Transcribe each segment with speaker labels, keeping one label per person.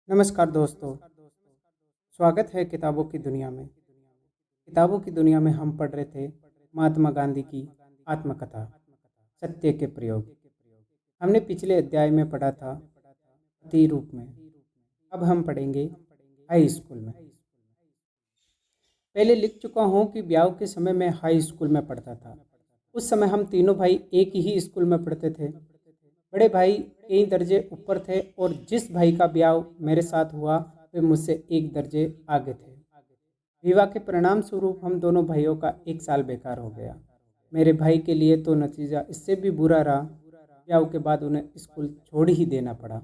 Speaker 1: नमस्कार दोस्तों। स्वागत है किताबों की दुनिया में। किताबों की दुनिया में हम पढ़ रहे थे महात्मा गांधी की आत्मकथा सत्य के प्रयोग। हमने पिछले अध्याय में पढ़ा था पति रूप में। अब हम पढ़ेंगे हाई स्कूल में। पहले लिख चुका हूँ कि ब्याह के समय मैं हाई स्कूल में पढ़ता था। उस समय हम तीनों भाई एक ही स्कूल में पढ़ते थे। बड़े भाई कई दर्जे ऊपर थे और जिस भाई का ब्याह मेरे साथ हुआ वे मुझसे एक दर्जे आगे थे। विवाह के परिणाम स्वरूप हम दोनों भाइयों का एक साल बेकार हो गया। मेरे भाई के लिए तो नतीजा इससे भी बुरा रहा। ब्याह के बाद उन्हें स्कूल छोड़ ही देना पड़ा।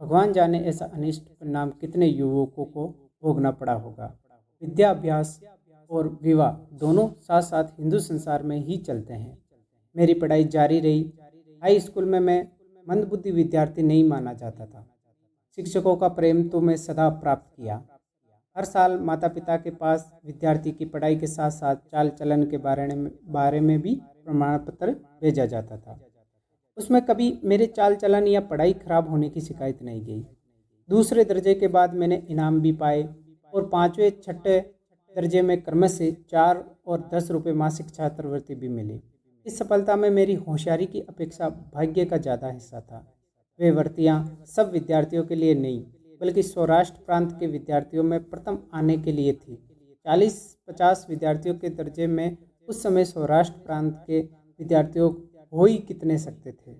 Speaker 1: भगवान जाने ऐसा अनिष्ट परिणाम कितने युवकों को भोगना पड़ा होगा। विद्याभ्यास और विवाह दोनों साथ साथ हिंदू संसार में ही चलते हैं। मेरी पढ़ाई जारी रही। हाई स्कूल में मैं मंदबुद्धि विद्यार्थी नहीं माना जाता था। शिक्षकों का प्रेम तो मैं सदा प्राप्त किया। हर साल माता पिता के पास विद्यार्थी की पढ़ाई के साथ साथ चाल चलन के बारे में भी प्रमाण पत्र भेजा जाता था। उसमें कभी मेरे चाल चलन या पढ़ाई खराब होने की शिकायत नहीं गई। दूसरे दर्जे के बाद मैंने इनाम भी पाए और पाँचवें छठे दर्जे में क्रमशः 4 और 10 रुपये मासिक छात्रवृत्ति भी मिली। इस सफलता में मेरी होशियारी की अपेक्षा भाग्य का ज़्यादा हिस्सा था। वे भर्तियाँ सब विद्यार्थियों के लिए नहीं बल्कि सौराष्ट्र प्रांत के विद्यार्थियों में प्रथम आने के लिए थी। 40-50 विद्यार्थियों के दर्जे में उस समय सौराष्ट्र प्रांत के विद्यार्थियों हो ही कितने सकते थे।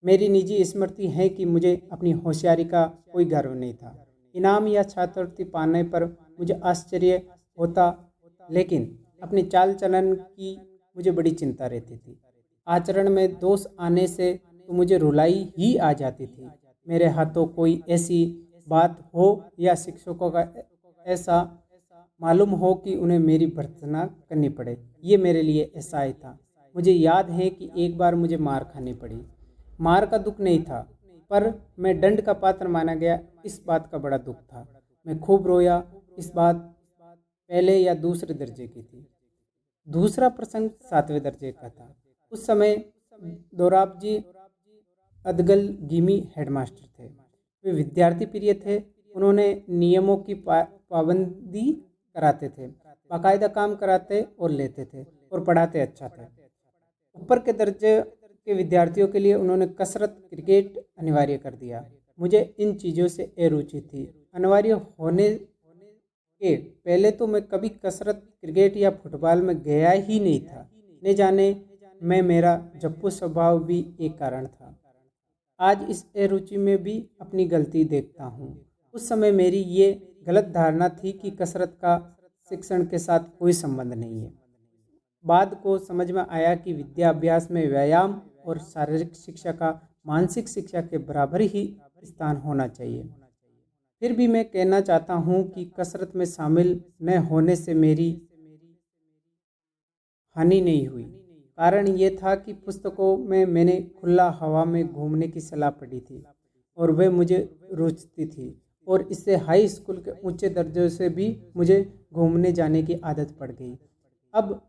Speaker 1: मेरी निजी स्मृति है कि मुझे अपनी होशियारी का कोई गर्व नहीं था। इनाम या छात्रवृत्ति पाने पर मुझे आश्चर्य होता, लेकिन अपने चाल चलन की मुझे बड़ी चिंता रहती थी। आचरण में दोष आने से तो मुझे रुलाई ही आ जाती थी। मेरे हाथों कोई ऐसी बात हो या शिक्षकों का ऐसा मालूम हो कि उन्हें मेरी भर्त्सना करनी पड़े, ये मेरे लिए असह्य था। मुझे याद है कि एक बार मुझे मार खानी पड़ी। मार का दुख नहीं था, पर मैं दंड का पात्र माना गया, इस बात का बड़ा दुख था। मैं खूब रोया। इस बात पहले या दूसरे दर्जे की थी। दूसरा प्रसंग 7वें दर्जे का था। उस समय दोराब जी अदगल गिमी हेडमास्टर थे। वे विद्यार्थी प्रिय थे। उन्होंने नियमों की पाबंदी कराते थे, बाकायदा काम कराते और लेते थे और पढ़ाते अच्छा थे। ऊपर के दर्जे के विद्यार्थियों के लिए उन्होंने कसरत क्रिकेट अनिवार्य कर दिया। मुझे इन चीज़ों से अरुचि थी। अनिवार्य होने के पहले तो मैं कभी कसरत क्रिकेट या फुटबॉल में गया ही नहीं था। न जाने मैं मेरा जप्पू स्वभाव भी एक कारण था। आज इस अरुचि में भी अपनी गलती देखता हूँ। उस समय मेरी ये गलत धारणा थी कि कसरत का शिक्षण के साथ कोई संबंध नहीं है। बाद को समझ में आया कि विद्याभ्यास में व्यायाम और शारीरिक शिक्षा का मानसिक शिक्षा के बराबर ही स्थान होना चाहिए। फिर भी मैं कहना चाहता हूँ कि कसरत में शामिल न होने से मेरी हानि नहीं हुई। कारण ये था कि पुस्तकों में मैंने खुला हवा में घूमने की सलाह पढ़ी थी और वह मुझे रुचती थी, और इससे हाई स्कूल के ऊंचे दर्जों से भी मुझे घूमने जाने की आदत पड़ गई। अब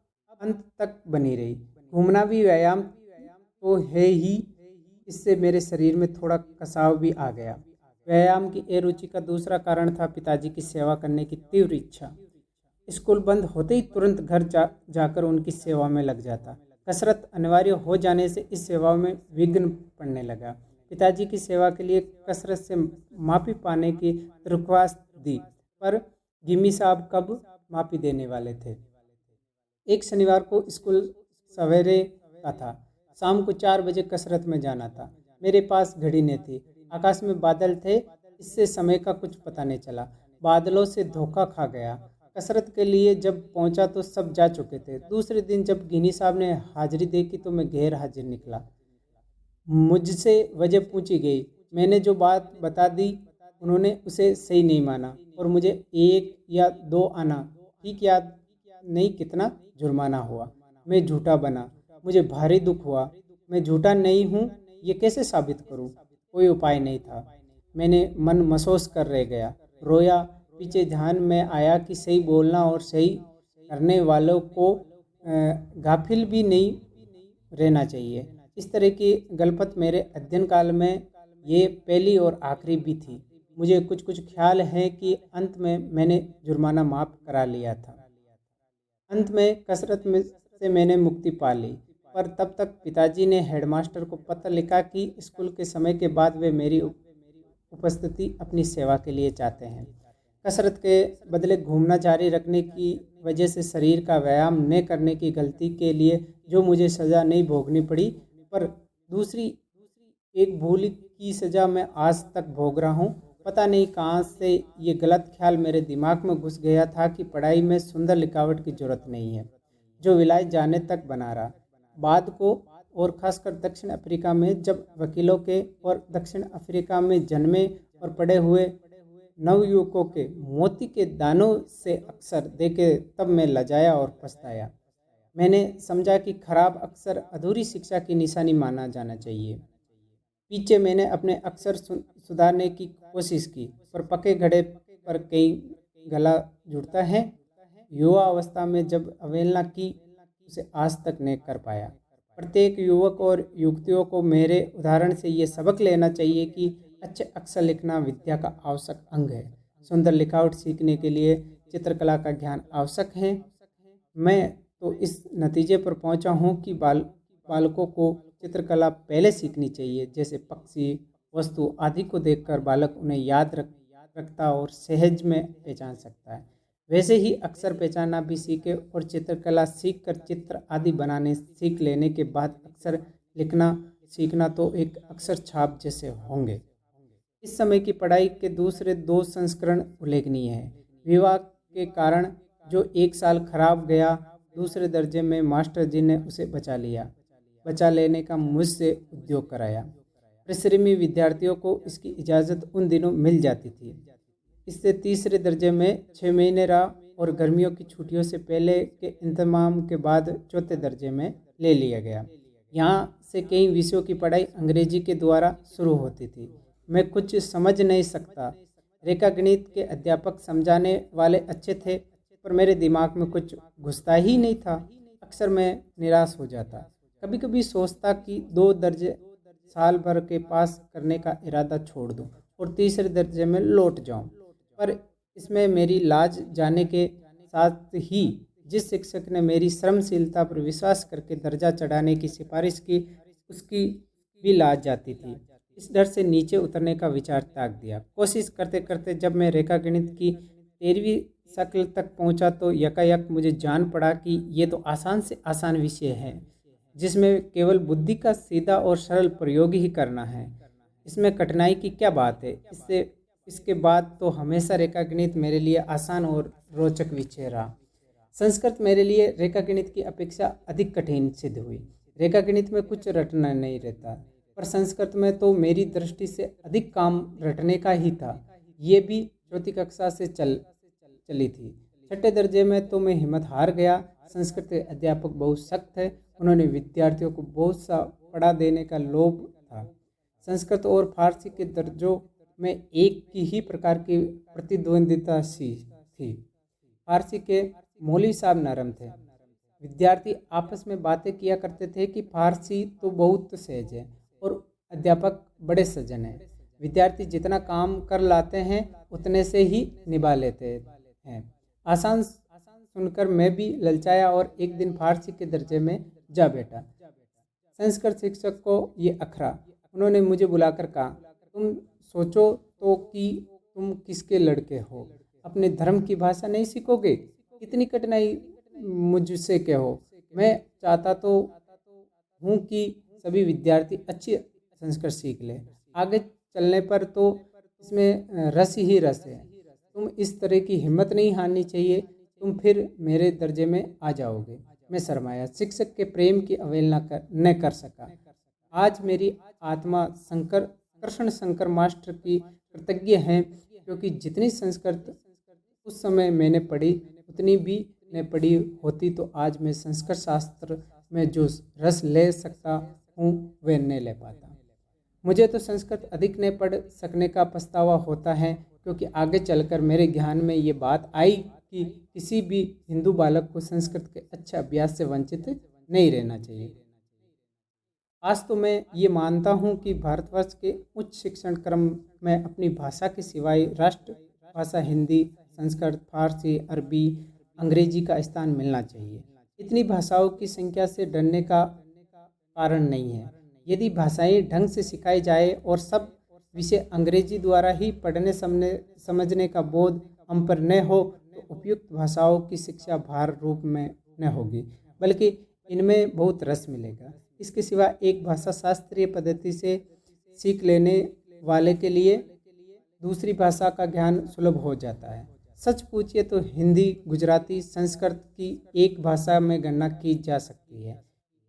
Speaker 1: अंत तक बनी रही। घूमना भी व्यायाम तो है ही, इससे मेरे शरीर में थोड़ा कसाव भी आ गया। व्यायाम की अरुचि का दूसरा कारण था पिताजी की सेवा करने की तीव्र इच्छा। स्कूल बंद होते ही तुरंत घर जाकर उनकी सेवा में लग जाता। कसरत अनिवार्य हो जाने से इस सेवा में विघ्न पड़ने लगा। पिताजी की सेवा के लिए कसरत से माफ़ी पाने की दरख्वास्त दी, पर गिमी साहब कब माफ़ी देने वाले थे। एक शनिवार को स्कूल सवेरे का था। शाम को 4 बजे कसरत में जाना था। मेरे पास घड़ी नहीं थी। आकाश में बादल थे, इससे समय का कुछ पता नहीं चला। बादलों से धोखा खा गया। कसरत के लिए जब पहुंचा तो सब जा चुके थे। दूसरे दिन जब गिनी साहब ने हाजिरी देखी तो मैं गैर हाजिर निकला। मुझसे वजह पूछी गई। मैंने जो बात बता दी उन्होंने उसे सही नहीं माना और मुझे 1 या 2 आना ठीक याद नहीं कितना जुर्माना हुआ। मैं झूठा बना। मुझे भारी दुख हुआ। मैं झूठा नहीं हूँ, ये कैसे साबित करूँ? कोई उपाय नहीं था। मैंने मन महसूस कर रह गया। रोया। पीछे ध्यान में आया कि सही बोलना और सही करने वालों को गाफिल भी नहीं रहना चाहिए। इस तरह की गलपत मेरे अध्ययन काल में ये पहली और आखिरी भी थी। मुझे कुछ कुछ ख्याल है कि अंत में मैंने जुर्माना माफ़ करा लिया था। अंत में कसरत में से मैंने मुक्ति पा ली, पर तब तक पिताजी ने हेडमास्टर को पत्र लिखा कि स्कूल के समय के बाद वे मेरी उपस्थिति अपनी सेवा के लिए चाहते हैं। कसरत के बदले घूमना जारी रखने की वजह से शरीर का व्यायाम न करने की गलती के लिए जो मुझे सज़ा नहीं भोगनी पड़ी, पर दूसरी एक भूल की सज़ा मैं आज तक भोग रहा हूँ। पता नहीं कहाँ से ये गलत ख्याल मेरे दिमाग में घुस गया था कि पढ़ाई में सुंदर लिखावट की जरूरत नहीं है, जो विलायत जाने तक बना रहा। बाद को और ख़ासकर दक्षिण अफ्रीका में जब वकीलों के और दक्षिण अफ्रीका में जन्मे और पढ़े हुए नवयुवकों के मोती के दानों से अक्सर देखे, तब मैं लजाया और पछताया। मैंने समझा कि खराब अक्सर अधूरी शिक्षा की निशानी माना जाना चाहिए। पीछे मैंने अपने अक्सर सुधारने की कोशिश की, पर पके घड़े पर कई गला जुड़ता है। युवा अवस्था में जब अवहेलना की, उसे आज तक नहीं कर पाया। प्रत्येक युवक और युवतियों को मेरे उदाहरण से ये सबक लेना चाहिए कि अच्छे अक्षर लिखना विद्या का आवश्यक अंग है। सुंदर लिखावट सीखने के लिए चित्रकला का ज्ञान आवश्यक है। मैं तो इस नतीजे पर पहुंचा हूं कि बालकों को चित्रकला पहले सीखनी चाहिए। जैसे पक्षी, वस्तु आदि को देखकर बालक उन्हें याद रखता और सहज में पहचान सकता है, वैसे ही अक्षर पहचानना भी सीखे और चित्रकला सीखकर चित्र आदि बनाने सीख लेने के बाद अक्षर लिखना सीखना तो एक अक्षर छाप जैसे होंगे। इस समय की पढ़ाई के दूसरे दो संस्करण उल्लेखनीय हैं। विवाह के कारण जो एक साल खराब गया, दूसरे दर्जे में मास्टर जी ने उसे बचा लेने का मुझसे उद्योग कराया। परिश्रमी विद्यार्थियों को इसकी इजाज़त उन दिनों मिल जाती थी। इससे तीसरे दर्जे में 6 महीने रहा और गर्मियों की छुट्टियों से पहले के इंतमाम के बाद चौथे दर्जे में ले लिया गया। यहाँ से कई विषयों की पढ़ाई अंग्रेजी के द्वारा शुरू होती थी। मैं कुछ समझ नहीं सकता। रेखा गणित के अध्यापक समझाने वाले अच्छे थे, पर मेरे दिमाग में कुछ घुसता ही नहीं था। अक्सर मैं निराश हो जाता। कभी कभी सोचता कि 2 दर्जे साल भर के पास करने का इरादा छोड़ दूं और तीसरे दर्जे में लौट जाऊं, पर इसमें मेरी लाज जाने के साथ ही जिस शिक्षक ने मेरी श्रमशीलता पर विश्वास करके दर्जा चढ़ाने की सिफारिश की, उसकी भी लाज जाती थी। इस डर से नीचे उतरने का विचार त्याग दिया। कोशिश करते करते जब मैं रेखा गणित की 13वीं शक्ल तक पहुंचा तो यकायक मुझे जान पड़ा कि ये तो आसान से आसान विषय है, जिसमें केवल बुद्धि का सीधा और सरल प्रयोग ही करना है। इसमें कठिनाई की क्या बात है। इसके बाद तो हमेशा रेखा गणित मेरे लिए आसान और रोचक विषय रहा। संस्कृत मेरे लिए रेखा गणित की अपेक्षा अधिक कठिन सिद्ध हुई। रेखा गणित में कुछ रटना नहीं रहता, पर संस्कृत में तो मेरी दृष्टि से अधिक काम रटने का ही था। ये भी चौथी कक्षा से चली थी। छठे दर्जे में तो मैं हिम्मत हार गया। संस्कृत के अध्यापक बहुत सख्त है। उन्होंने विद्यार्थियों को बहुत सा पढ़ा देने का लोभ था। संस्कृत और फारसी के दर्जों में एक ही प्रकार की प्रतिद्वंदिता सी थी। फारसी के मौलवी साहब नरम थे। विद्यार्थी आपस में बातें किया करते थे कि फारसी तो बहुत सहज है और अध्यापक बड़े सज्जन हैं। विद्यार्थी जितना काम कर लाते हैं उतने से ही निभा लेते हैं। आसान सुनकर मैं भी ललचाया और एक दिन फारसी के दर्जे में जा बैठा। संस्कृत शिक्षक को ये अखरा। उन्होंने मुझे बुलाकर कहा, तुम सोचो तो कि तुम किसके लड़के हो, अपने धर्म की भाषा नहीं सीखोगे, इतनी कठिनाई मुझसे कहो। मैं चाहता तो हूँ कि सभी विद्यार्थी अच्छी संस्कृत सीख ले। आगे चलने पर तो इसमें रस ही रस है। तुम इस तरह की हिम्मत नहीं हारनी चाहिए। तुम फिर मेरे दर्जे में आ जाओगे। मैं शर्माया, शिक्षक के प्रेम की अवहेलना न कर सका। आज मेरी आत्मा कृष्ण शंकर मास्टर की कृतज्ञ है, क्योंकि जितनी संस्कृत उस समय मैंने पढ़ी उतनी भी न पढ़ी होती तो आज मैं संस्कृत शास्त्र में जो रस ले सकता हूँ वह न ले पाता। मुझे तो संस्कृत अधिक न पढ़ सकने का पछतावा होता है, क्योंकि आगे चलकर मेरे ज्ञान में ये बात आई कि किसी भी हिंदू बालक को संस्कृत के अच्छे अभ्यास से वंचित नहीं रहना चाहिए। आज तो मैं ये मानता हूँ कि भारतवर्ष के उच्च शिक्षण क्रम में अपनी भाषा के सिवाय राष्ट्रभाषा हिंदी, संस्कृत, फारसी, अरबी, अंग्रेजी का स्थान मिलना चाहिए। इतनी भाषाओं की संख्या से डरने का कारण नहीं है। यदि भाषाएं ढंग से सिखाई जाए और सब विषय अंग्रेजी द्वारा ही पढ़ने समझने का बोध हम पर न हो, तो उपयुक्त भाषाओं की शिक्षा भार रूप में न होगी, बल्कि इनमें बहुत रस मिलेगा। इसके सिवा एक भाषा शास्त्रीय पद्धति से सीख लेने वाले के लिए दूसरी भाषा का ज्ञान सुलभ हो जाता है। सच पूछिए तो हिंदी, गुजराती, संस्कृत की एक भाषा में गणना की जा सकती है।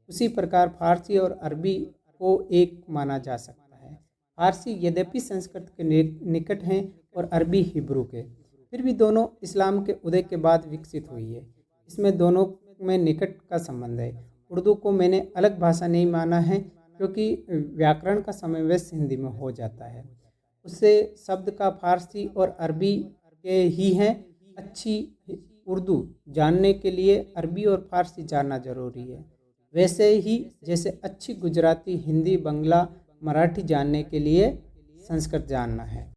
Speaker 1: उसी प्रकार फारसी और अरबी को एक माना जा सकता है। फारसी यद्यपि संस्कृत के निकट हैं और अरबी हिब्रू के, फिर भी दोनों इस्लाम के उदय के बाद विकसित हुई है। इसमें दोनों में निकट का संबंध है। उर्दू को मैंने अलग भाषा नहीं माना है, क्योंकि व्याकरण का समावेश हिंदी में हो जाता है। उससे शब्द का फारसी और अरबी के ही हैं। अच्छी उर्दू जानने के लिए अरबी और फारसी जानना जरूरी है। वैसे ही जैसे अच्छी गुजराती, हिंदी, बंगला, मराठी जानने के लिए संस्कृत जानना है।